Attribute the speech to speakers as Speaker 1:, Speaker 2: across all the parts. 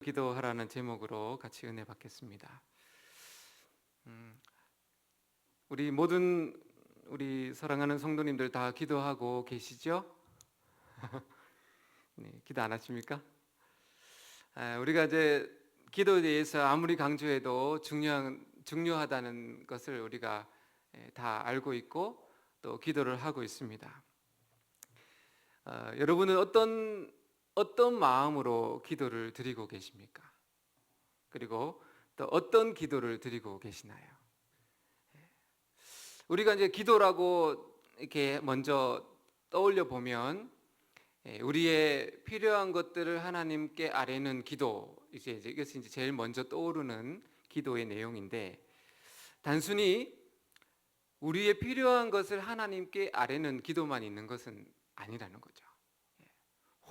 Speaker 1: 기도하라는 제목으로 같이 은혜 받겠습니다. 우리 사랑하는 성도님들 다 기도하고 계시죠? 네, 기도 안 하십니까? 우리가 이제 기도에 대해서 아무리 강조해도 중요하다는 것을 우리가 다 알고 있고 또 기도를 하고 있습니다. 여러분은 어떤 마음으로 기도를 드리고 계십니까? 그리고 또 어떤 기도를 드리고 계시나요? 우리가 이제 기도라고 이렇게 먼저 떠올려 보면 우리의 필요한 것들을 하나님께 아뢰는 기도, 이것이 이제 제일 먼저 떠오르는 기도의 내용인데, 단순히 우리의 필요한 것을 하나님께 아뢰는 기도만 있는 것은 아니라는 거죠.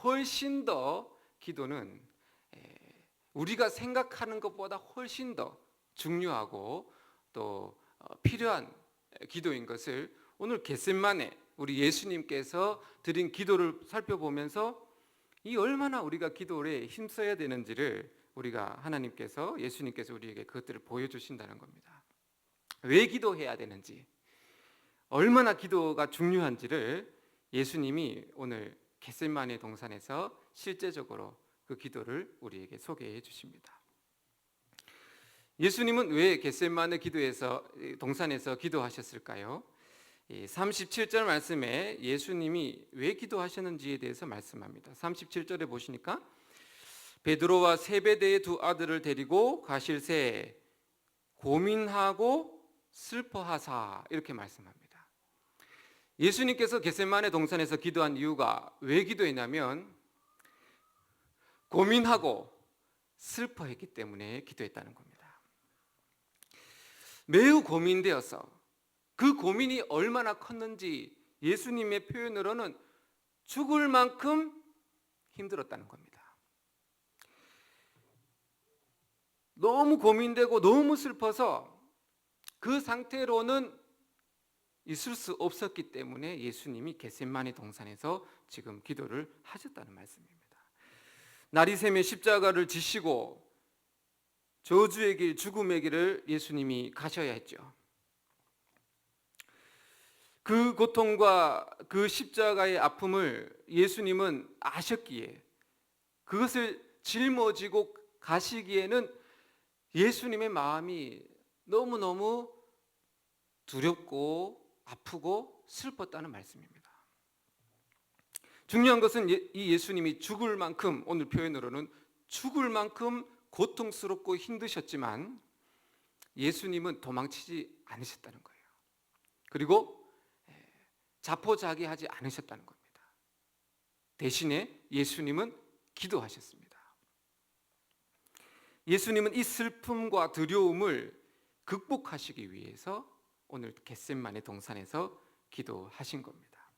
Speaker 1: 훨씬 더 기도는 우리가 생각하는 것보다 훨씬 더 중요하고 또 필요한 기도인 것을 오늘 겟세마네 우리 예수님께서 드린 기도를 살펴보면서 이 얼마나 우리가 기도에 힘써야 되는지를 우리가 예수님께서 우리에게 그것들을 보여주신다는 겁니다. 왜 기도해야 되는지, 얼마나 기도가 중요한지를 예수님이 오늘 겟세마네 동산에서 실제적으로 그 기도를 우리에게 소개해 주십니다. 예수님은 왜 겟세마네 동산에서 기도하셨을까요? 37절 말씀에 예수님이 왜 기도하셨는지에 대해서 말씀합니다. 37절에 보시니까 베드로와 세베대의 두 아들을 데리고 가실새 고민하고 슬퍼하사, 이렇게 말씀합니다. 예수님께서 겟세마네 동산에서 기도한 이유가, 왜 기도했냐면 고민하고 슬퍼했기 때문에 기도했다는 겁니다. 매우 고민되어서, 그 고민이 얼마나 컸는지 예수님의 표현으로는 죽을 만큼 힘들었다는 겁니다. 너무 고민되고 너무 슬퍼서 그 상태로는 있을 수 없었기 때문에 예수님이 겟세마네 동산에서 지금 기도를 하셨다는 말씀입니다. 날이 새면 십자가를 지시고 저주의 길, 죽음의 길을 예수님이 가셔야 했죠. 그 고통과 그 십자가의 아픔을 예수님은 아셨기에, 그것을 짊어지고 가시기에는 예수님의 마음이 너무너무 두렵고 아프고 슬펐다는 말씀입니다. 중요한 것은 이 예수님이 죽을 만큼, 오늘 표현으로는 죽을 만큼 고통스럽고 힘드셨지만 예수님은 도망치지 않으셨다는 거예요. 그리고 자포자기하지 않으셨다는 겁니다. 대신에 예수님은 기도하셨습니다. 예수님은 이 슬픔과 두려움을 극복하시기 위해서 오늘 겟세마네 동산에서 기도하신 겁니다.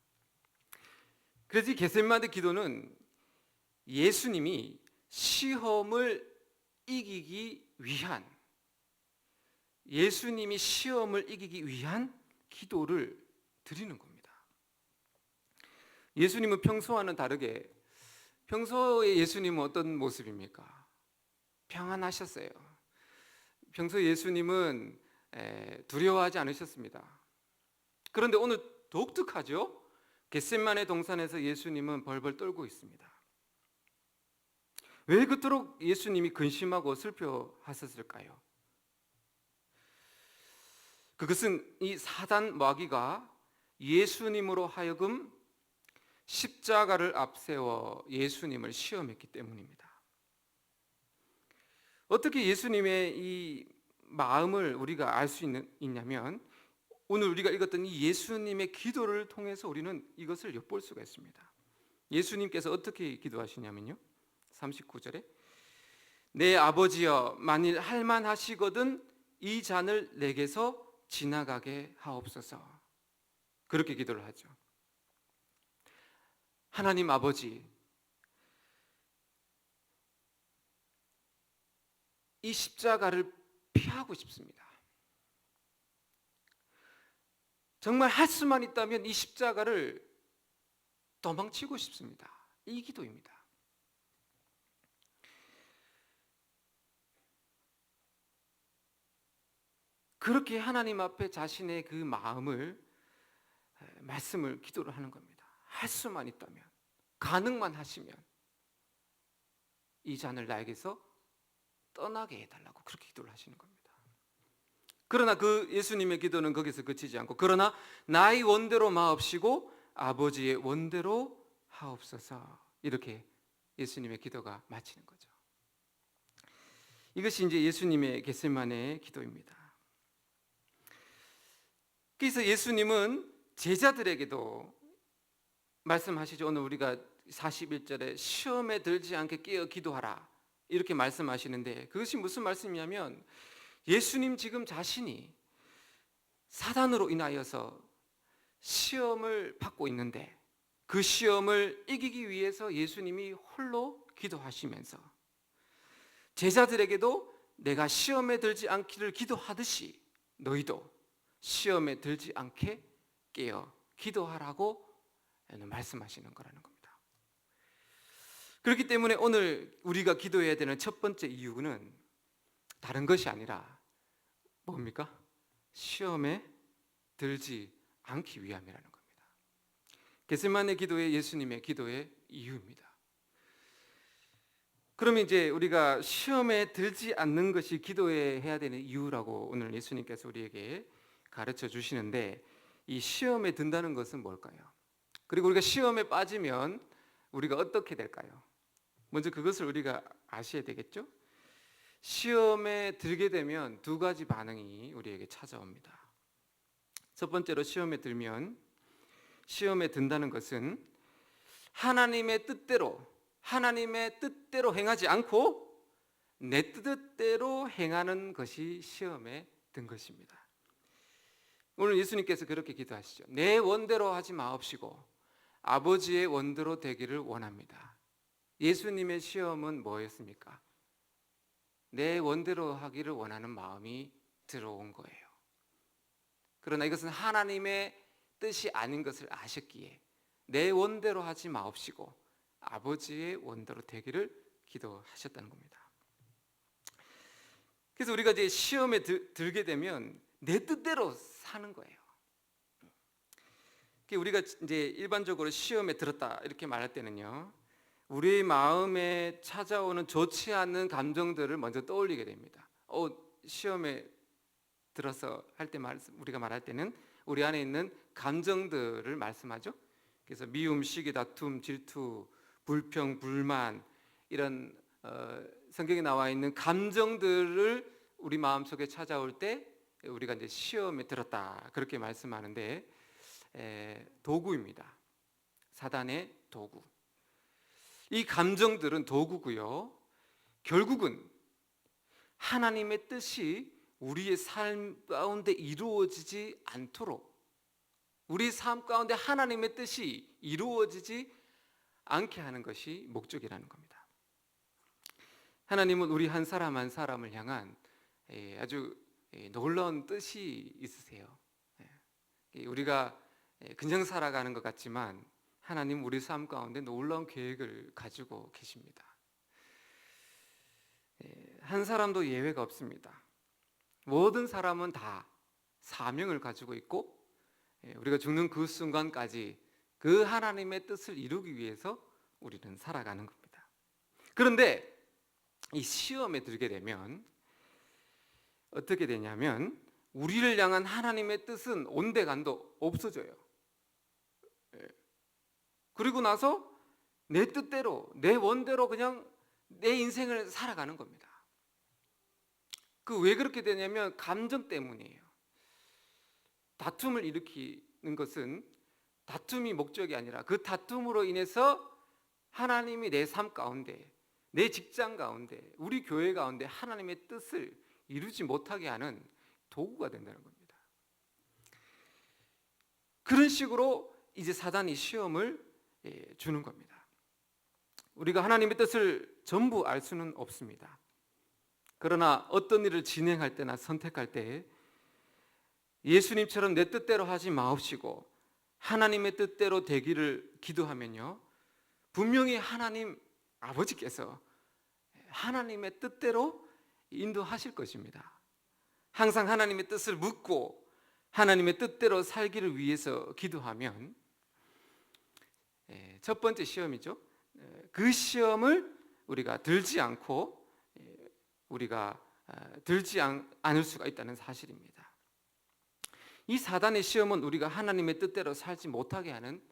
Speaker 1: 그래서 이 겟세마네 기도는 예수님이 시험을 이기기 위한 기도를 드리는 겁니다. 예수님은 평소와는 다르게, 평소에 예수님은 어떤 모습입니까? 평안하셨어요. 평소 예수님은 두려워하지 않으셨습니다. 그런데 오늘 독특하죠? 겟세마네 동산에서 예수님은 벌벌 떨고 있습니다. 왜 그토록 예수님이 근심하고 슬퍼하셨을까요? 그것은 이 사단 마귀가 예수님으로 하여금 십자가를 앞세워 예수님을 시험했기 때문입니다. 어떻게 예수님의 이 마음을 우리가 알 수 있냐면, 오늘 우리가 읽었던 이 예수님의 기도를 통해서 우리는 이것을 엿볼 수가 있습니다. 예수님께서 어떻게 기도하시냐면요, 39절에 내 아버지여, 만일 할만하시거든 이 잔을 내게서 지나가게 하옵소서, 그렇게 기도를 하죠. 하나님 아버지, 이 십자가를 피하고 싶습니다. 정말 할 수만 있다면 이 십자가를 도망치고 싶습니다. 이 기도입니다. 그렇게 하나님 앞에 자신의 그 마음을 말씀을 기도를 하는 겁니다. 할 수만 있다면, 가능만 하시면 이 잔을 나에게서 떠나게 해달라고 그렇게 기도를 하시는 겁니다. 그러나 그 예수님의 기도는 거기서 그치지 않고, 그러나 나의 원대로 마옵시고 아버지의 원대로 하옵소서, 이렇게 예수님의 기도가 마치는 거죠. 이것이 이제 예수님의 겟세마네 기도입니다. 그래서 예수님은 제자들에게도 말씀하시죠. 오늘 우리가 41절에 시험에 들지 않게 깨어 기도하라, 이렇게 말씀하시는데, 그것이 무슨 말씀이냐면 예수님 지금 자신이 사단으로 인하여서 시험을 받고 있는데, 그 시험을 이기기 위해서 예수님이 홀로 기도하시면서 제자들에게도 내가 시험에 들지 않기를 기도하듯이 너희도 시험에 들지 않게 깨어 기도하라고 말씀하시는 거라는 겁니다. 그렇기 때문에 오늘 우리가 기도해야 되는 첫 번째 이유는 다른 것이 아니라 뭡니까? 시험에 들지 않기 위함이라는 겁니다. 겟세마네 기도의 예수님의 기도의 이유입니다. 그러면 이제 우리가 시험에 들지 않는 것이 기도해야 되는 이유라고 오늘 예수님께서 우리에게 가르쳐 주시는데, 이 시험에 든다는 것은 뭘까요? 그리고 우리가 시험에 빠지면 우리가 어떻게 될까요? 먼저 그것을 우리가 아셔야 되겠죠? 시험에 들게 되면 두 가지 반응이 우리에게 찾아옵니다. 첫 번째로 시험에 든다는 것은 하나님의 뜻대로 행하지 않고 내 뜻대로 행하는 것이 시험에 든 것입니다. 오늘 예수님께서 그렇게 기도하시죠. 내 원대로 하지 마옵시고 아버지의 원대로 되기를 원합니다. 예수님의 시험은 뭐였습니까? 내 원대로 하기를 원하는 마음이 들어온 거예요. 그러나 이것은 하나님의 뜻이 아닌 것을 아셨기에 내 원대로 하지 마옵시고 아버지의 원대로 되기를 기도하셨다는 겁니다. 그래서 우리가 이제 시험에 들게 되면 내 뜻대로 사는 거예요. 우리가 이제 일반적으로 시험에 들었다 이렇게 말할 때는요, 우리 마음에 찾아오는 좋지 않은 감정들을 먼저 떠올리게 됩니다. 시험에 들어서 우리가 말할 때는 우리 안에 있는 감정들을 말씀하죠. 그래서 미움, 시기, 다툼, 질투, 불평, 불만, 이런 성경에 나와 있는 감정들을 우리 마음속에 찾아올 때 우리가 이제 시험에 들었다 그렇게 말씀하는데, 도구입니다. 사단의 도구. 이 감정들은 도구고요, 결국은 하나님의 뜻이 우리의 삶 가운데 이루어지지 않도록, 우리 삶 가운데 하나님의 뜻이 이루어지지 않게 하는 것이 목적이라는 겁니다. 하나님은 우리 한 사람 한 사람을 향한 아주 놀라운 뜻이 있으세요. 우리가 그냥 살아가는 것 같지만 하나님 우리 삶 가운데 놀라운 계획을 가지고 계십니다. 한 사람도 예외가 없습니다. 모든 사람은 다 사명을 가지고 있고, 우리가 죽는 그 순간까지 그 하나님의 뜻을 이루기 위해서 우리는 살아가는 겁니다. 그런데 이 시험에 들게 되면 어떻게 되냐면 우리를 향한 하나님의 뜻은 온데간도 없어져요. 그리고 나서 내 뜻대로, 내 원대로 그냥 내 인생을 살아가는 겁니다. 왜 그렇게 되냐면 감정 때문이에요. 다툼을 일으키는 것은 다툼이 목적이 아니라 그 다툼으로 인해서 하나님이 내 삶 가운데, 내 직장 가운데, 우리 교회 가운데 하나님의 뜻을 이루지 못하게 하는 도구가 된다는 겁니다. 그런 식으로 이제 사단이 시험을 주는 겁니다. 우리가 하나님의 뜻을 전부 알 수는 없습니다. 그러나 어떤 일을 진행할 때나 선택할 때 예수님처럼 내 뜻대로 하지 마옵시고 하나님의 뜻대로 되기를 기도하면요, 분명히 하나님 아버지께서 하나님의 뜻대로 인도하실 것입니다. 항상 하나님의 뜻을 묻고 하나님의 뜻대로 살기를 위해서 기도하면 첫 번째 시험이죠. 그 시험을 우리가 들지 않고 우리가 들지 않을 수가 있다는 사실입니다. 이 사단의 시험은 우리가 하나님의 뜻대로 살지 못하게 하는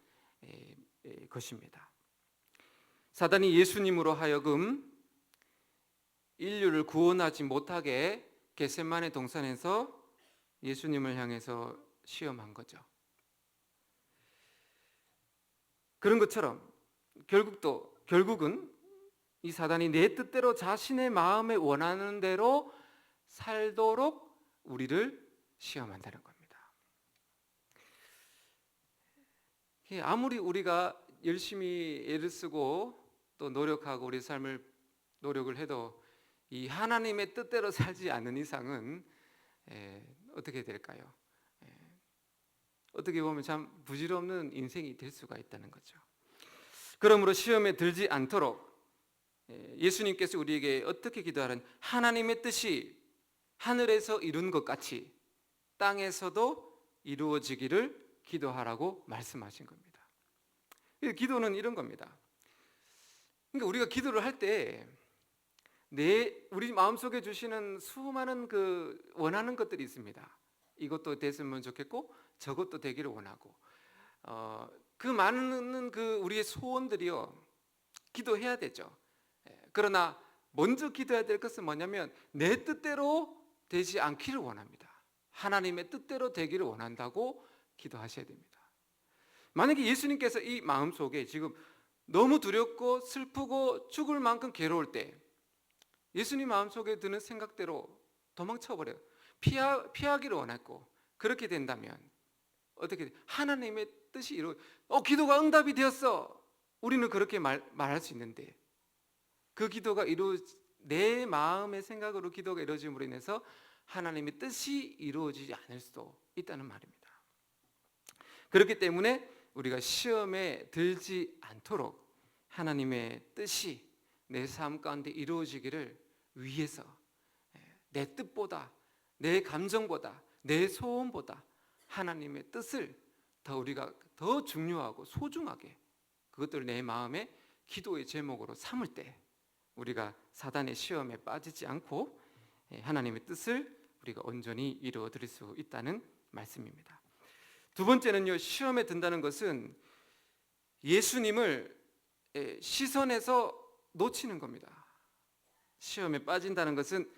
Speaker 1: 것입니다. 사단이 예수님으로 하여금 인류를 구원하지 못하게 겟세마네 동산에서 예수님을 향해서 시험한 거죠. 그런 것처럼 결국은 이 사단이 내 뜻대로 자신의 마음에 원하는 대로 살도록 우리를 시험한다는 겁니다. 아무리 우리가 열심히 애를 쓰고 또 노력하고 우리 삶을 노력을 해도 이 하나님의 뜻대로 살지 않는 이상은 어떻게 될까요? 어떻게 보면 참 부질없는 인생이 될 수가 있다는 거죠. 그러므로 시험에 들지 않도록 예수님께서 우리에게 어떻게 기도하는 하나님의 뜻이 하늘에서 이룬 것 같이 땅에서도 이루어지기를 기도하라고 말씀하신 겁니다. 기도는 이런 겁니다. 그러니까 우리가 기도를 할 때 우리 마음속에 주시는 수많은 그 원하는 것들이 있습니다. 이것도 됐으면 좋겠고 저것도 되기를 원하고 그 많은 그 우리의 소원들이요 기도해야 되죠. 그러나 먼저 기도해야 될 것은 뭐냐면 내 뜻대로 되지 않기를 원합니다. 하나님의 뜻대로 되기를 원한다고 기도하셔야 됩니다. 만약에 예수님께서 이 마음속에 지금 너무 두렵고 슬프고 죽을 만큼 괴로울 때 예수님 마음속에 드는 생각대로 도망쳐버려요. 피하기를 원했고 그렇게 된다면 어떻게 하나님의 뜻이 기도가 응답이 되었어. 우리는 그렇게 말할 수 있는데 그 기도가 내 마음의 생각으로 기도가 이루어짐으로 인해서 하나님의 뜻이 이루어지지 않을 수도 있다는 말입니다. 그렇기 때문에 우리가 시험에 들지 않도록 하나님의 뜻이 내 삶 가운데 이루어지기를 위해서 내 뜻보다 내 감정보다 내 소원보다 하나님의 뜻을 우리가 더 중요하고 소중하게 그것들을 내 마음의 기도의 제목으로 삼을 때 우리가 사단의 시험에 빠지지 않고 하나님의 뜻을 우리가 온전히 이루어 드릴 수 있다는 말씀입니다. 두 번째는요, 시험에 든다는 것은 예수님을 시선에서 놓치는 겁니다. 시험에 빠진다는 것은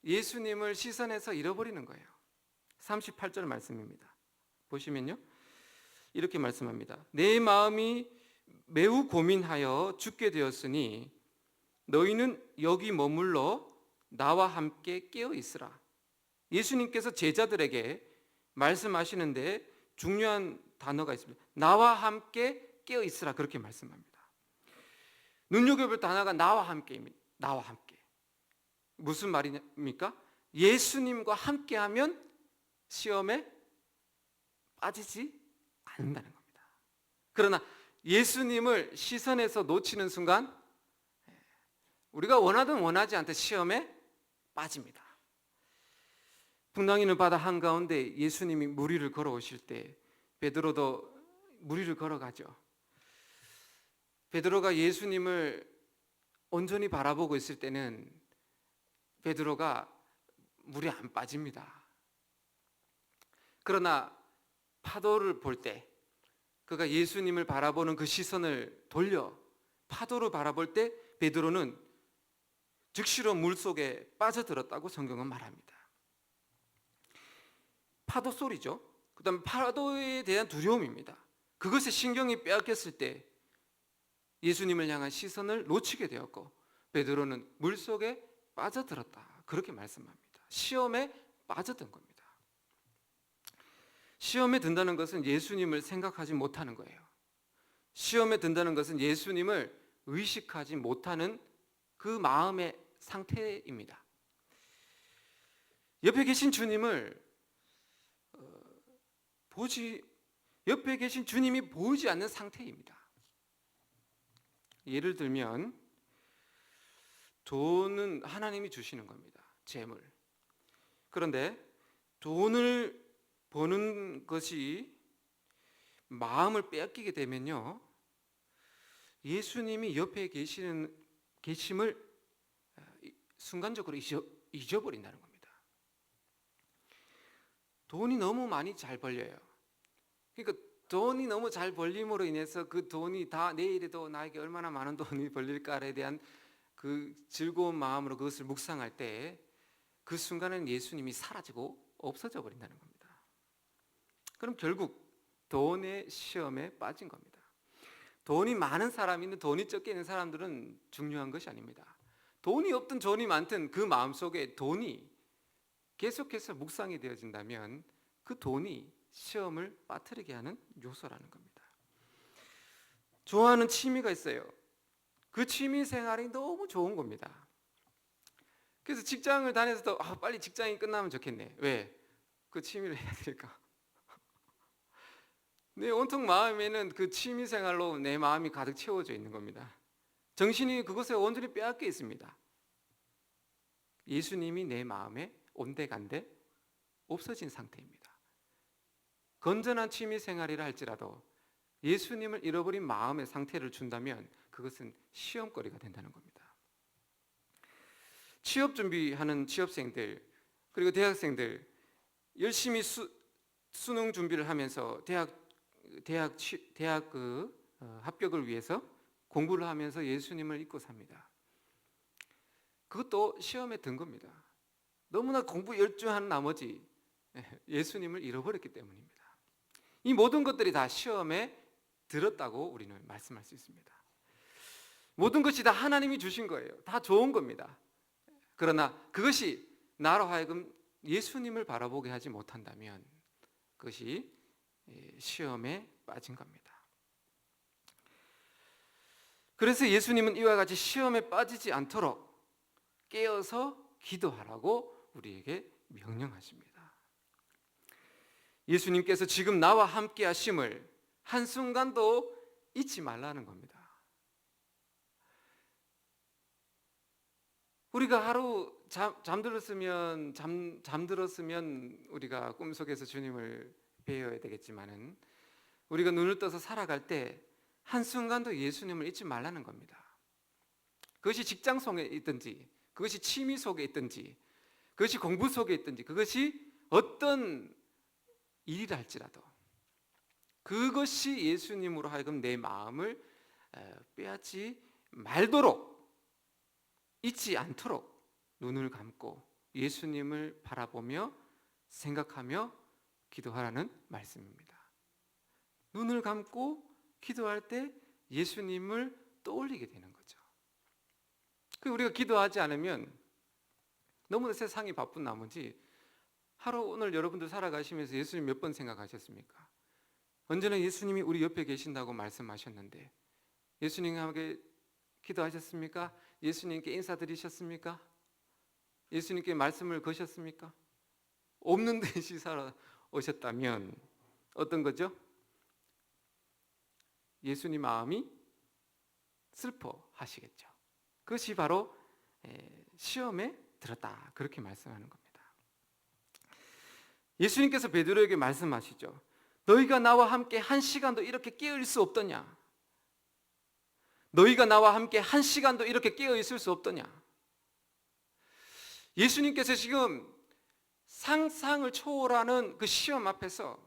Speaker 1: 예수님을 시선에서 잃어버리는 거예요. 38절 말씀입니다. 보시면요, 이렇게 말씀합니다. 내 마음이 매우 고민하여 죽게 되었으니 너희는 여기 머물러 나와 함께 깨어 있으라. 예수님께서 제자들에게 말씀하시는데 중요한 단어가 있습니다. 나와 함께 깨어 있으라 그렇게 말씀합니다. 눈여겨볼 단어가 나와 함께입니다. 나와 함께. 무슨 말입니까? 예수님과 함께하면 시험에 빠지지 않는다는 겁니다. 그러나 예수님을 시선에서 놓치는 순간 우리가 원하든 원하지 않든 시험에 빠집니다. 풍랑이는 바다 한가운데 예수님이 물 위를 걸어오실 때 베드로도 물 위를 걸어가죠. 베드로가 예수님을 온전히 바라보고 있을 때는 베드로가 물에 안 빠집니다. 그러나 파도를 볼 때 그가 예수님을 바라보는 그 시선을 돌려 파도를 바라볼 때 베드로는 즉시로 물속에 빠져들었다고 성경은 말합니다. 파도 소리죠. 그 다음에 파도에 대한 두려움입니다. 그것에 신경이 빼앗겼을 때 예수님을 향한 시선을 놓치게 되었고 베드로는 물속에 빠져들었다 그렇게 말씀합니다. 시험에 빠져든 겁니다. 시험에 든다는 것은 예수님을 생각하지 못하는 거예요. 시험에 든다는 것은 예수님을 의식하지 못하는 그 마음의 상태입니다. 옆에 계신 주님을 옆에 계신 주님이 보이지 않는 상태입니다. 예를 들면 돈은 하나님이 주시는 겁니다. 재물. 그런데 돈을 버는 것이 마음을 빼앗기게 되면요, 예수님이 옆에 계심을 순간적으로 잊어버린다는 겁니다. 돈이 너무 많이 잘 벌려요. 그러니까 돈이 너무 잘 벌림으로 인해서 그 돈이 다 내일에도 나에게 얼마나 많은 돈이 벌릴까에 대한 그 즐거운 마음으로 그것을 묵상할 때 그 순간에는 예수님이 사라지고 없어져 버린다는 겁니다. 그럼 결국 돈의 시험에 빠진 겁니다. 돈이 많은 사람이든 돈이 적게 있는 사람들은 중요한 것이 아닙니다. 돈이 없든 돈이 많든 그 마음속에 돈이 계속해서 묵상이 되어진다면 그 돈이 시험을 빠뜨리게 하는 요소라는 겁니다. 좋아하는 취미가 있어요. 그 취미 생활이 너무 좋은 겁니다. 그래서 직장을 다녀서도 빨리 직장이 끝나면 좋겠네. 왜? 그 취미를 해야 되니까. 내 온통 마음에는 그 취미 생활로 내 마음이 가득 채워져 있는 겁니다. 정신이 그것에 온전히 빼앗겨 있습니다. 예수님이 내 마음에 온데간데 없어진 상태입니다. 건전한 취미 생활이라 할지라도 예수님을 잃어버린 마음의 상태를 준다면 그것은 시험거리가 된다는 겁니다. 취업 준비하는 취업생들 그리고 대학생들 열심히 수능 준비를 하면서 대학 합격을 위해서 공부를 하면서 예수님을 잊고 삽니다. 그것도 시험에 든 겁니다. 너무나 공부 열중한 나머지 예수님을 잃어버렸기 때문입니다. 이 모든 것들이 다 시험에 들었다고 우리는 말씀할 수 있습니다. 모든 것이 다 하나님이 주신 거예요. 다 좋은 겁니다. 그러나 그것이 나로 하여금 예수님을 바라보게 하지 못한다면 그것이 시험에 빠진 겁니다. 그래서 예수님은 이와 같이 시험에 빠지지 않도록 깨어서 기도하라고 우리에게 명령하십니다. 예수님께서 지금 나와 함께 하심을 한순간도 잊지 말라는 겁니다. 우리가 하루 잠들었으면 우리가 꿈속에서 주님을 배워야 되겠지만은 우리가 눈을 떠서 살아갈 때 한순간도 예수님을 잊지 말라는 겁니다. 그것이 직장 속에 있든지 그것이 취미 속에 있든지 그것이 공부 속에 있든지 그것이 어떤 일이라 할지라도 그것이 예수님으로 하여금 내 마음을 빼앗지 말도록 잊지 않도록 눈을 감고 예수님을 바라보며 생각하며 기도하라는 말씀입니다. 눈을 감고 기도할 때 예수님을 떠올리게 되는 거죠. 우리가 기도하지 않으면 너무나 세상이 바쁜 나머지 하루 오늘 여러분들 살아가시면서 예수님 몇 번 생각하셨습니까? 언제나 예수님이 우리 옆에 계신다고 말씀하셨는데 예수님에게 기도하셨습니까? 예수님께 인사드리셨습니까? 예수님께 말씀을 거셨습니까? 없는 듯이 살아오셨다면 어떤 거죠? 예수님 마음이 슬퍼하시겠죠. 그것이 바로 시험에 들었다 그렇게 말씀하는 겁니다. 예수님께서 베드로에게 말씀하시죠. 너희가 나와 함께 한 시간도 이렇게 깨어 있을 수 없더냐? 너희가 나와 함께 한 시간도 이렇게 깨어 있을 수 없더냐? 예수님께서 지금 상상을 초월하는 그 시험 앞에서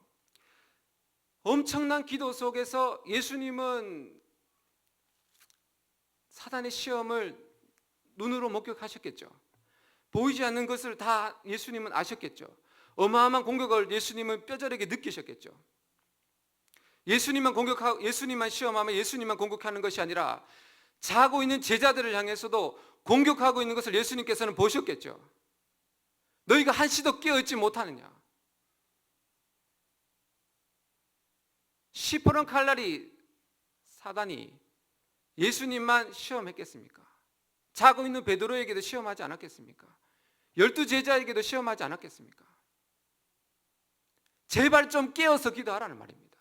Speaker 1: 엄청난 기도 속에서 예수님은 사단의 시험을 눈으로 목격하셨겠죠. 보이지 않는 것을 다 예수님은 아셨겠죠. 어마어마한 공격을 예수님은 뼈저리게 느끼셨겠죠. 예수님만 시험하면 예수님만 공격하는 것이 아니라 자고 있는 제자들을 향해서도 공격하고 있는 것을 예수님께서는 보셨겠죠. 너희가 한시도 깨어있지 못하느냐? 시퍼런 칼날이 사단이 예수님만 시험했겠습니까? 자고 있는 베드로에게도 시험하지 않았겠습니까? 12 제자에게도 시험하지 않았겠습니까? 제발 좀 깨어서 기도하라는 말입니다.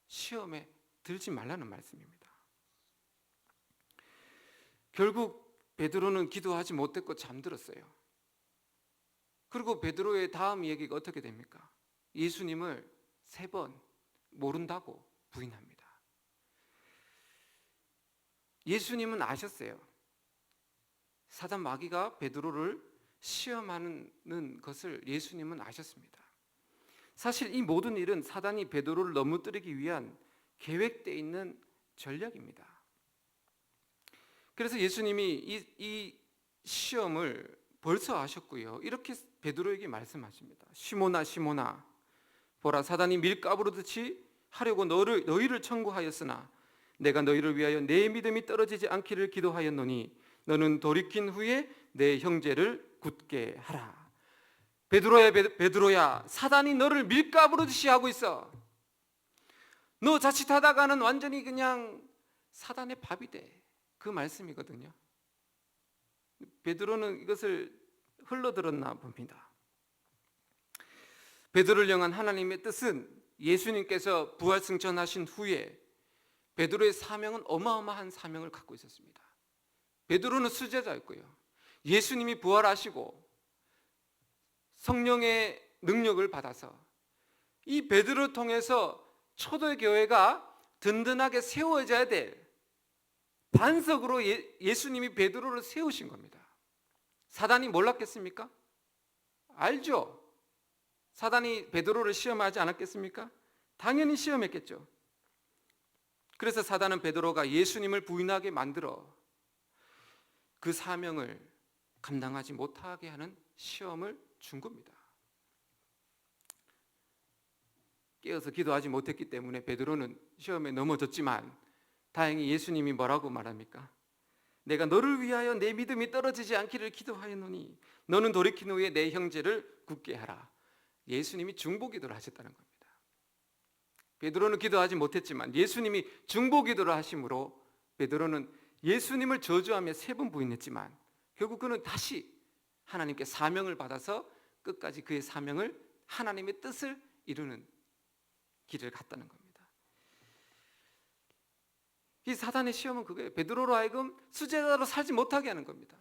Speaker 1: 시험에 들지 말라는 말씀입니다. 결국 베드로는 기도하지 못했고 잠들었어요. 그리고 베드로의 다음 이야기가 어떻게 됩니까? 예수님을 3번 모른다고 부인합니다. 예수님은 아셨어요. 사단 마귀가 베드로를 시험하는 것을 예수님은 아셨습니다. 사실 이 모든 일은 사단이 베드로를 넘어뜨리기 위한 계획되어 있는 전략입니다. 그래서 예수님이 이 시험을 벌써 아셨고요. 이렇게 베드로에게 말씀하십니다. 시몬아 시몬아, 보라, 사단이 밀가부르듯이 하려고 너희를 청구하였으나 내가 너희를 위하여 내 믿음이 떨어지지 않기를 기도하였노니 너는 돌이킨 후에 내 형제를 굳게 하라. 베드로야 베드로야, 사단이 너를 밀가부르듯이 하고 있어. 너 자칫하다가는 완전히 그냥 사단의 밥이 돼. 그 말씀이거든요. 베드로는 이것을 흘러들었나 봅니다. 베드로를 향한 하나님의 뜻은 예수님께서 부활 승천하신 후에 베드로의 사명은 어마어마한 사명을 갖고 있었습니다. 베드로는 수제자였고요. 예수님이 부활하시고 성령의 능력을 받아서 이 베드로를 통해서 초대 교회가 든든하게 세워져야 될 반석으로 예수님이 베드로를 세우신 겁니다. 사단이 몰랐겠습니까? 알죠. 사단이 베드로를 시험하지 않았겠습니까? 당연히 시험했겠죠. 그래서 사단은 베드로가 예수님을 부인하게 만들어 그 사명을 감당하지 못하게 하는 시험을 준 겁니다. 깨어서 기도하지 못했기 때문에 베드로는 시험에 넘어졌지만 다행히 예수님이 뭐라고 말합니까? 내가 너를 위하여 내 믿음이 떨어지지 않기를 기도하였노니 너는 돌이킨 후에 내 형제를 굳게 하라. 예수님이 중보기도를 하셨다는 겁니다. 베드로는 기도하지 못했지만 예수님이 중보기도를 하심으로 베드로는 예수님을 저주하며 3번 부인했지만 결국 그는 다시 하나님께 사명을 받아서 끝까지 그의 사명을 하나님의 뜻을 이루는 길을 갔다는 겁니다. 이 사단의 시험은 그거예요. 베드로로 하여금 수제자로 살지 못하게 하는 겁니다.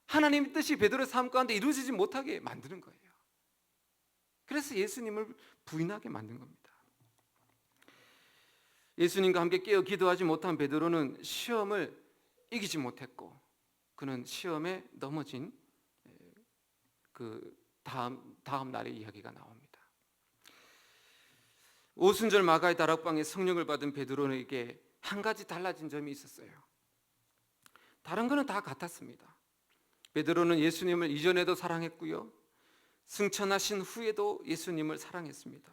Speaker 1: 하나님의 뜻이 베드로의 삶 가운데 이루어지지 못하게 만드는 거예요. 그래서 예수님을 부인하게 만든 겁니다. 예수님과 함께 깨어 기도하지 못한 베드로는 시험을 이기지 못했고 그는 시험에 넘어진 그 다음 날의 이야기가 나옵니다. 오순절 마가의 다락방에 성령을 받은 베드로에게 한 가지 달라진 점이 있었어요. 다른 거는 다 같았습니다. 베드로는 예수님을 이전에도 사랑했고요. 승천하신 후에도 예수님을 사랑했습니다.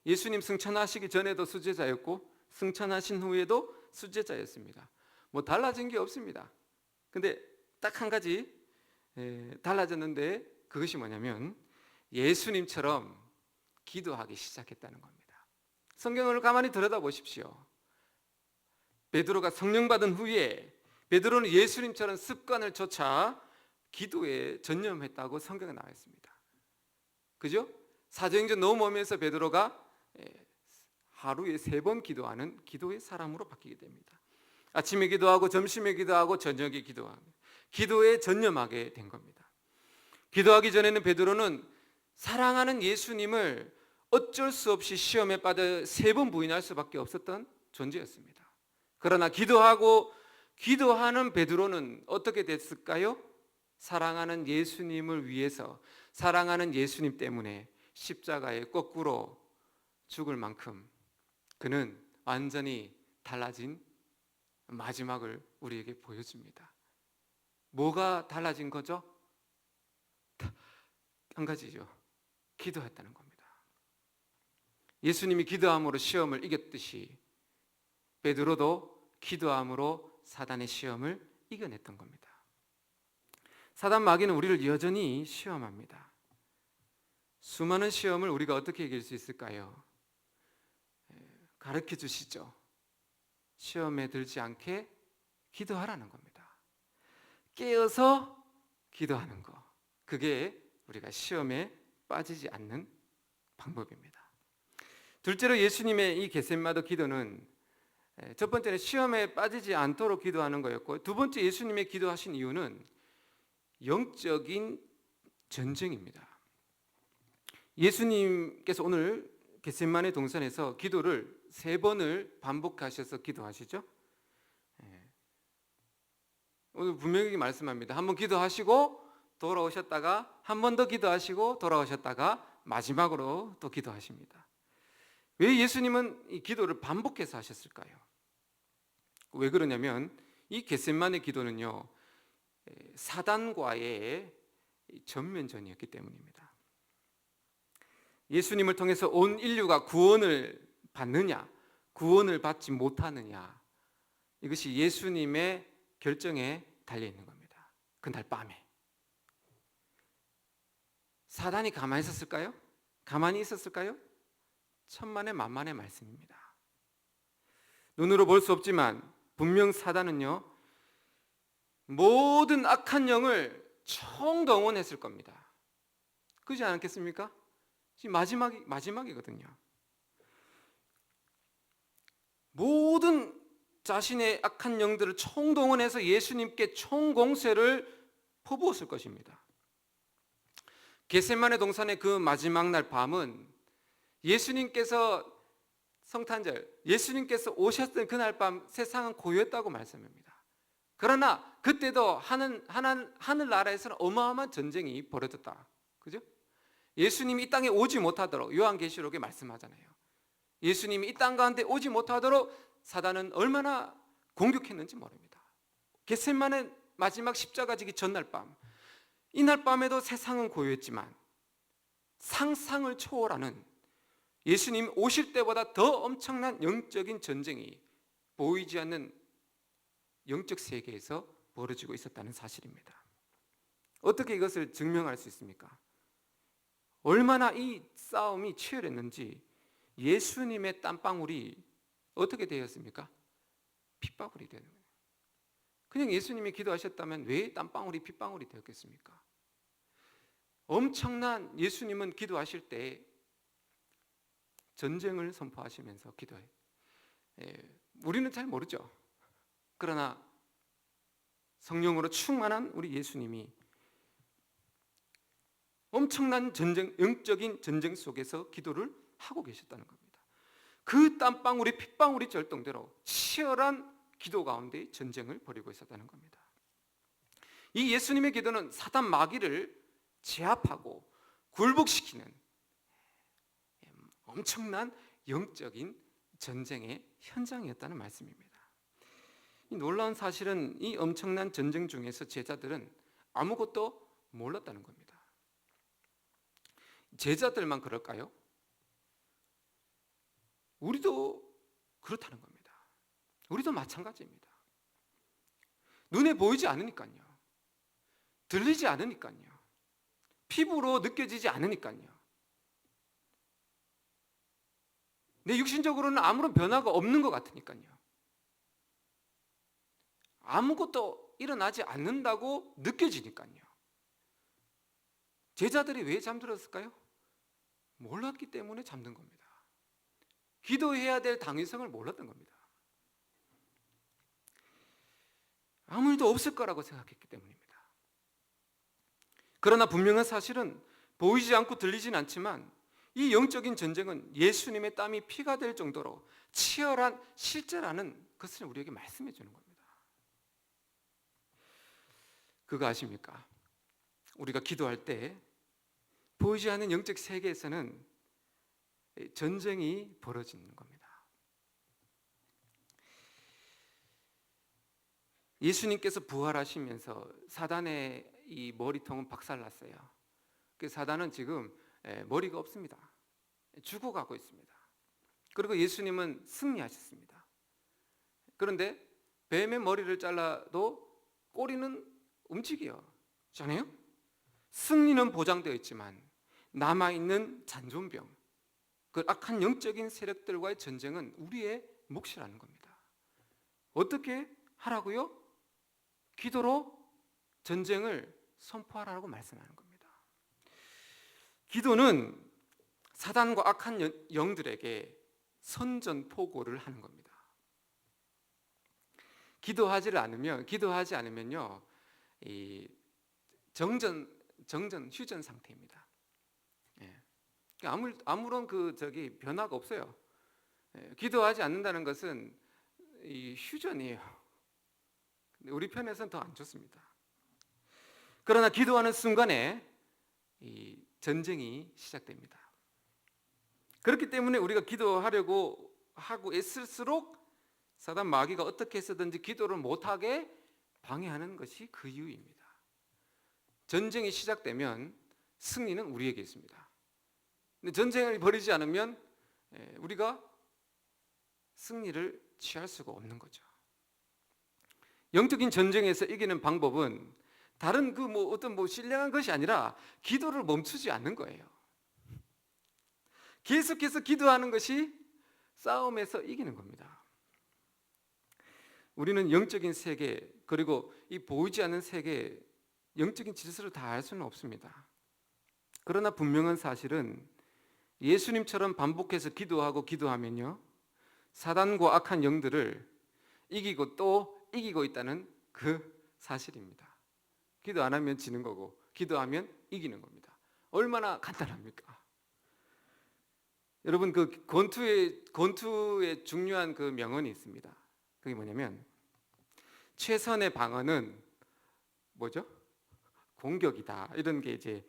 Speaker 1: 예수님 승천하시기 전에도 수제자였고 승천하신 후에도 수제자였습니다. 뭐 달라진 게 없습니다. 근데 딱 한 가지 달라졌는데 그것이 뭐냐면 예수님처럼 기도하기 시작했다는 겁니다. 성경을 가만히 들여다보십시오. 베드로가 성령 받은 후에 베드로는 예수님처럼 습관을 쫓아 기도에 전념했다고 성경에 나와 있습니다. 그죠? 사도행전 넘어오면서 베드로가 하루에 3번 기도하는 기도의 사람으로 바뀌게 됩니다. 아침에 기도하고 점심에 기도하고 저녁에 기도하고 기도에 전념하게 된 겁니다. 기도하기 전에는 베드로는 사랑하는 예수님을 어쩔 수 없이 시험에 빠져 3번 부인할 수밖에 없었던 존재였습니다. 그러나 기도하는 베드로는 어떻게 됐을까요? 사랑하는 예수님을 위해서 사랑하는 예수님 때문에 십자가에 거꾸로 죽을 만큼 그는 완전히 달라진 마지막을 우리에게 보여줍니다. 뭐가 달라진 거죠? 한 가지죠. 기도했다는 겁니다. 예수님이 기도함으로 시험을 이겼듯이 베드로도 기도함으로 사단의 시험을 이겨냈던 겁니다. 사단 마귀는 우리를 여전히 시험합니다. 수많은 시험을 우리가 어떻게 이길 수 있을까요? 가르쳐 주시죠. 시험에 들지 않게 기도하라는 겁니다. 깨어서 기도하는 거, 그게 우리가 시험에 빠지지 않는 방법입니다. 둘째로 예수님의 이 겟세마네 기도는 첫 번째는 시험에 빠지지 않도록 기도하는 거였고 두 번째 예수님의 기도하신 이유는 영적인 전쟁입니다. 예수님께서 오늘 겟세마네 동산에서 기도를 3번을 반복하셔서 기도하시죠. 오늘 분명히 말씀합니다. 한번 기도하시고 돌아오셨다가 한 번 더 기도하시고 돌아오셨다가 마지막으로 또 기도하십니다. 왜 예수님은 이 기도를 반복해서 하셨을까요? 왜 그러냐면 이 겟세마네 기도는요, 사단과의 전면전이었기 때문입니다. 예수님을 통해서 온 인류가 구원을 받느냐, 구원을 받지 못하느냐, 이것이 예수님의 결정에 달려 있는 겁니다. 그날 밤에 사단이 가만히 있었을까요? 가만히 있었을까요? 천만의 만만의 말씀입니다. 눈으로 볼 수 없지만 분명 사단은요, 모든 악한 영을 총동원했을 겁니다. 그렇지 않겠습니까? 지금 마지막이거든요. 모든 자신의 악한 영들을 총동원해서 예수님께 총공세를 퍼부었을 것입니다. 겟세마네 동산의 그 마지막 날 밤은 예수님께서 성탄절, 예수님께서 오셨던 그날 밤 세상은 고요했다고 말씀합니다. 그러나 그때도 하늘나라에서는 어마어마한 전쟁이 벌어졌다. 그죠? 예수님이 이 땅에 오지 못하도록 요한계시록에 말씀하잖아요. 예수님이 이 땅 가운데 오지 못하도록 사단은 얼마나 공격했는지 모릅니다. 겟세마네 마지막 십자가 지기 전날 밤, 이날 밤에도 세상은 고요했지만 상상을 초월하는 예수님 오실 때보다 더 엄청난 영적인 전쟁이 보이지 않는 영적 세계에서 벌어지고 있었다는 사실입니다. 어떻게 이것을 증명할 수 있습니까? 얼마나 이 싸움이 치열했는지 예수님의 땀방울이 어떻게 되었습니까? 핏방울이 되는 거예요. 그냥 예수님이 기도하셨다면 왜 땀방울이 핏방울이 되었겠습니까? 엄청난 예수님은 기도하실 때 전쟁을 선포하시면서 기도해요. 우리는 잘 모르죠. 그러나 성령으로 충만한 우리 예수님이 엄청난 전쟁, 영적인 전쟁 속에서 기도를 하고 계셨다는 겁니다. 그 땀방울이 핏방울이 절정대로 치열한 기도 가운데 전쟁을 벌이고 있었다는 겁니다. 이 예수님의 기도는 사단 마귀를 제압하고 굴복시키는 엄청난 영적인 전쟁의 현장이었다는 말씀입니다. 이 놀라운 사실은 이 엄청난 전쟁 중에서 제자들은 아무것도 몰랐다는 겁니다. 제자들만 그럴까요? 우리도 그렇다는 겁니다. 우리도 마찬가지입니다. 눈에 보이지 않으니까요. 들리지 않으니까요. 피부로 느껴지지 않으니까요. 내 육신적으로는 아무런 변화가 없는 것 같으니까요. 아무것도 일어나지 않는다고 느껴지니까요. 제자들이 왜 잠들었을까요? 몰랐기 때문에 잠든 겁니다. 기도해야 될 당위성을 몰랐던 겁니다. 아무 일도 없을 거라고 생각했기 때문입니다. 그러나 분명한 사실은 보이지 않고 들리진 않지만 이 영적인 전쟁은 예수님의 땀이 피가 될 정도로 치열한 실제라는 것을 우리에게 말씀해 주는 겁니다. 그거 아십니까? 우리가 기도할 때 보이지 않는 영적 세계에서는 전쟁이 벌어지는 겁니다. 예수님께서 부활하시면서 사단의 이 머리통은 박살났어요. 그 사단은 지금 머리가 없습니다. 죽어가고 있습니다. 그리고 예수님은 승리하셨습니다. 그런데 뱀의 머리를 잘라도 꼬리는 움직이잖아요. 승리는 보장되어 있지만 남아있는 잔존병, 그 악한 영적인 세력들과의 전쟁은 우리의 몫이라는 겁니다. 어떻게 하라고요? 기도로 전쟁을 선포하라고 말씀하는 겁니다. 기도는 사단과 악한 영들에게 선전포고를 하는 겁니다. 기도하지 않으면요, 휴전 상태입니다. 예. 아무런 변화가 없어요. 예. 기도하지 않는다는 것은 이 휴전이에요. 근데 우리 편에서는 더 안 좋습니다. 그러나 기도하는 순간에 이 전쟁이 시작됩니다. 그렇기 때문에 우리가 기도하려고 하고 애쓸수록 사단 마귀가 어떻게 해서든지 기도를 못하게 방해하는 것이 그 이유입니다. 전쟁이 시작되면 승리는 우리에게 있습니다. 근데 전쟁을 벌이지 않으면 우리가 승리를 취할 수가 없는 거죠. 영적인 전쟁에서 이기는 방법은 다른 신령한 것이 아니라 기도를 멈추지 않는 거예요. 계속해서 기도하는 것이 싸움에서 이기는 겁니다. 우리는 영적인 세계 그리고 이 보이지 않는 세계 영적인 질서를 다 알 수는 없습니다. 그러나 분명한 사실은 예수님처럼 반복해서 기도하고 기도하면요, 사단과 악한 영들을 이기고 또 이기고 있다는 그 사실입니다. 기도 안 하면 지는 거고 기도하면 이기는 겁니다. 얼마나 간단합니까? 여러분, 그 권투의 중요한 그 명언이 있습니다. 그게 뭐냐면 최선의 방어는 뭐죠? 공격이다. 이런 게 이제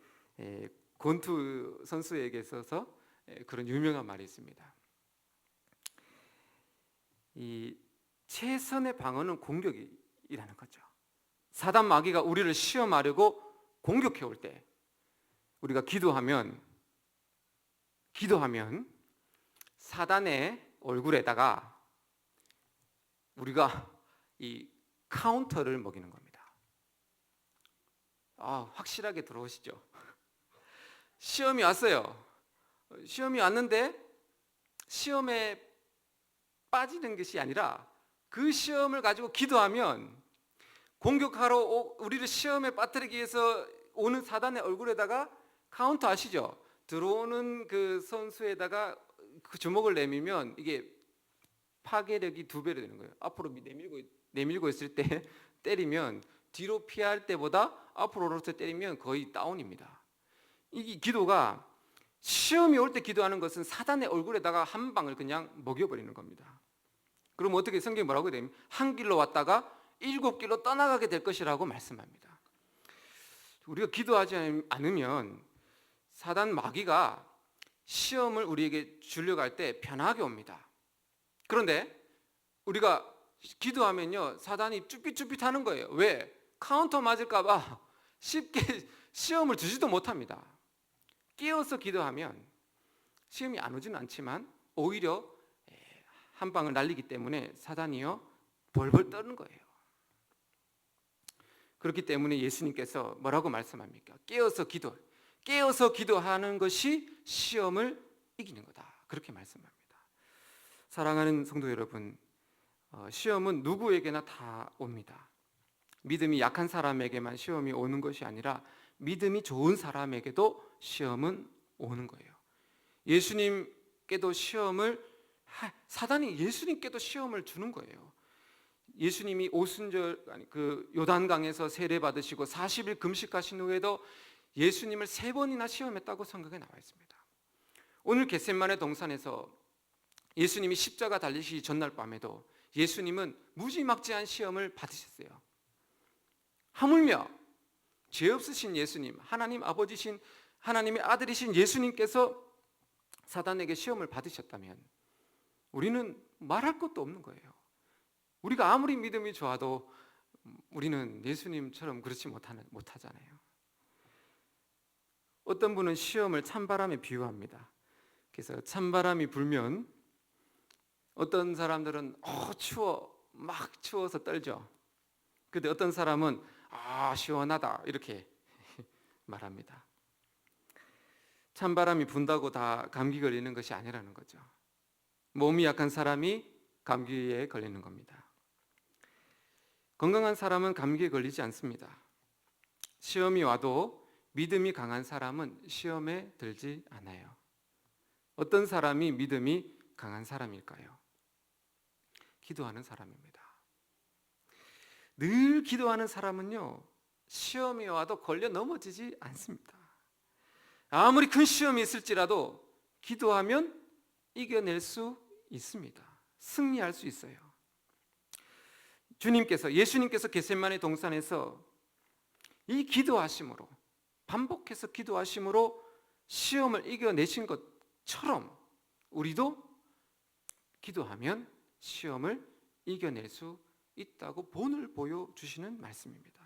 Speaker 1: 권투 선수에게 있어서 그런 유명한 말이 있습니다. 이 최선의 방어는 공격이라는 거죠. 사단 마귀가 우리를 시험하려고 공격해 올 때 우리가 기도하면 사단의 얼굴에다가 우리가 이 카운터를 먹이는 겁니다. 확실하게 들어오시죠? 시험이 왔어요. 시험이 왔는데 시험에 빠지는 것이 아니라 그 시험을 가지고 기도하면 공격하러 우리를 시험에 빠뜨리기 위해서 오는 사단의 얼굴에다가 카운터 아시죠? 들어오는 그 선수에다가 그 주먹을 내밀면 이게 파괴력이 2배로 되는 거예요. 앞으로 내밀고 있을 때 때리면 뒤로 피할 때보다 앞으로 때리면 거의 다운입니다. 이 기도가 시험이 올 때 기도하는 것은 사단의 얼굴에다가 한 방을 그냥 먹여버리는 겁니다. 그럼 어떻게 성경이 뭐라고 되냐면 한 길로 왔다가 7길로 떠나가게 될 것이라고 말씀합니다. 우리가 기도하지 않으면 사단 마귀가 시험을 우리에게 주려고 할 때 편하게 옵니다. 그런데 우리가 기도하면요, 사단이 쭈삣쭈삣하는 거예요. 왜? 카운터 맞을까 봐 쉽게 시험을 주지도 못합니다. 끼어서 기도하면 시험이 안 오지는 않지만 오히려 한 방을 날리기 때문에 사단이요 벌벌 떠는 거예요. 그렇기 때문에 예수님께서 뭐라고 말씀합니까? 깨어서 기도하는 것이 시험을 이기는 거다. 그렇게 말씀합니다. 사랑하는 성도 여러분, 시험은 누구에게나 다 옵니다. 믿음이 약한 사람에게만 시험이 오는 것이 아니라 믿음이 좋은 사람에게도 시험은 오는 거예요. 사단이 예수님께도 시험을 주는 거예요. 예수님이 요단강에서 세례 받으시고 40일 금식하신 후에도 예수님을 3번이나 시험했다고 성경에 나와 있습니다. 오늘 겟세마네 동산에서 예수님이 십자가 달리시기 전날 밤에도 예수님은 무지막지한 시험을 받으셨어요. 하물며 죄 없으신 예수님, 하나님 아버지신 하나님의 아들이신 예수님께서 사단에게 시험을 받으셨다면 우리는 말할 것도 없는 거예요. 우리가 아무리 믿음이 좋아도 우리는 예수님처럼 그렇지 못하잖아요. 어떤 분은 시험을 찬바람에 비유합니다. 그래서 찬바람이 불면 어떤 사람들은 막 추워서 떨죠. 근데 어떤 사람은 시원하다 이렇게 말합니다. 찬바람이 분다고 다 감기 걸리는 것이 아니라는 거죠. 몸이 약한 사람이 감기에 걸리는 겁니다. 건강한 사람은 감기에 걸리지 않습니다. 시험이 와도 믿음이 강한 사람은 시험에 들지 않아요. 어떤 사람이 믿음이 강한 사람일까요? 기도하는 사람입니다. 늘 기도하는 사람은요, 시험이 와도 걸려 넘어지지 않습니다. 아무리 큰 시험이 있을지라도 기도하면 이겨낼 수 있습니다. 승리할 수 있어요. 예수님께서 겟세마네 동산에서 이 기도하심으로, 반복해서 기도하심으로 시험을 이겨내신 것처럼 우리도 기도하면 시험을 이겨낼 수 있다고 본을 보여주시는 말씀입니다.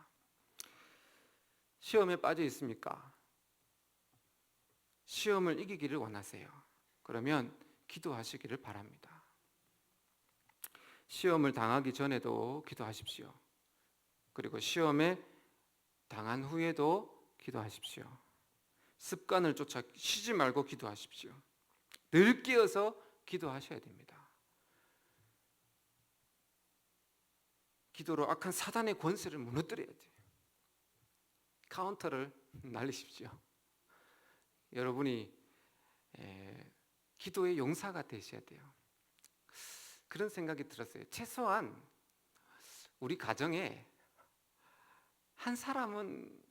Speaker 1: 시험에 빠져 있습니까? 시험을 이기기를 원하세요. 그러면 기도하시기를 바랍니다. 시험을 당하기 전에도 기도하십시오. 그리고 시험에 당한 후에도 기도하십시오. 습관을 쫓아 쉬지 말고 기도하십시오. 늘 깨어서 기도하셔야 됩니다. 기도로 악한 사단의 권세를 무너뜨려야 돼요. 카운터를 날리십시오. 여러분이 기도의 용사가 되셔야 돼요. 그런 생각이 들었어요. 최소한 우리 가정에 한 사람은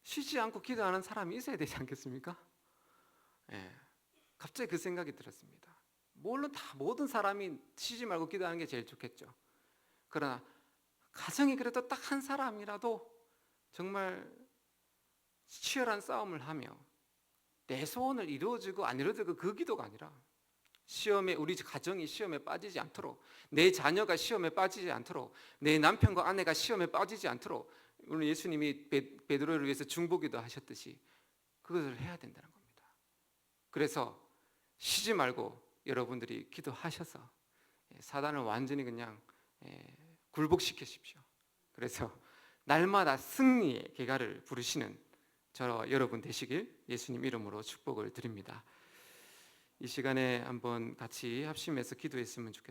Speaker 1: 쉬지 않고 기도하는 사람이 있어야 되지 않겠습니까? 갑자기 그 생각이 들었습니다. 물론 다 모든 사람이 쉬지 말고 기도하는 게 제일 좋겠죠. 그러나 가정이 그래도 딱 한 사람이라도 정말 치열한 싸움을 하며 내 소원을 이루어지고 안 이루어지고 그 기도가 아니라 우리 가정이 시험에 빠지지 않도록, 내 자녀가 시험에 빠지지 않도록, 내 남편과 아내가 시험에 빠지지 않도록, 오늘 예수님이 베드로를 위해서 중보기도 하셨듯이 그것을 해야 된다는 겁니다. 그래서 쉬지 말고 여러분들이 기도하셔서 사단을 완전히 그냥 굴복시키십시오. 그래서 날마다 승리의 계가를 부르시는 저와 여러분 되시길 예수님 이름으로 축복을 드립니다. 이 시간에 한번 같이 합심해서 기도했으면 좋겠습니다.